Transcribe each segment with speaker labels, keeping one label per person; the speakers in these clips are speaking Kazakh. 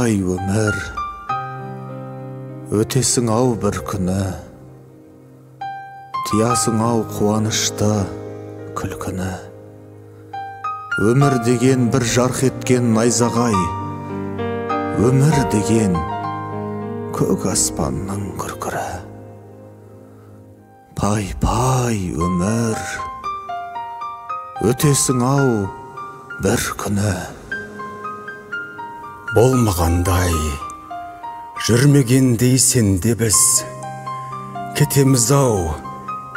Speaker 1: пай өмір, өтесің ау бір күні, тиясың ау қуанышты күлкіні. Өмір деген бір жарқ еткен найзағай, өмір деген көк аспанның күркірі. Пай өмір, өтесің ау бір күні.
Speaker 2: Болмағандай, жүрмегендей сенде біз, кетеміз ау,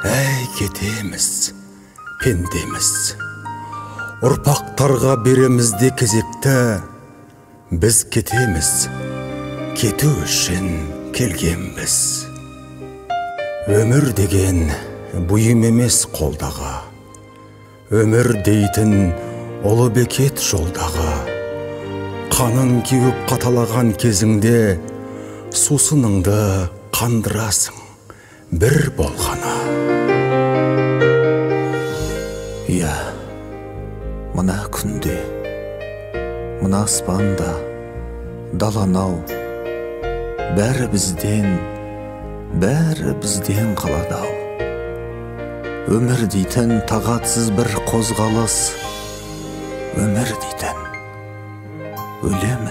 Speaker 2: әй кетеміз, пендеміз. Ұрпақтарға береміз де кезекті, біз кетеміз, кету үшін келгенбіз. Өмір деген бұйым емес қолдағы, өмір дейтін ұлы бекет жолдағы. Қаның кеуіп қаталаған кезіңде, сусыныңды қандырасың бір болғаны.
Speaker 1: Иә, мына күнде, мына аспанда, даланау, бәрі бізден қаладау. Өмір дейтін тағатсыз бір қозғалыс, өмір дейтін өлем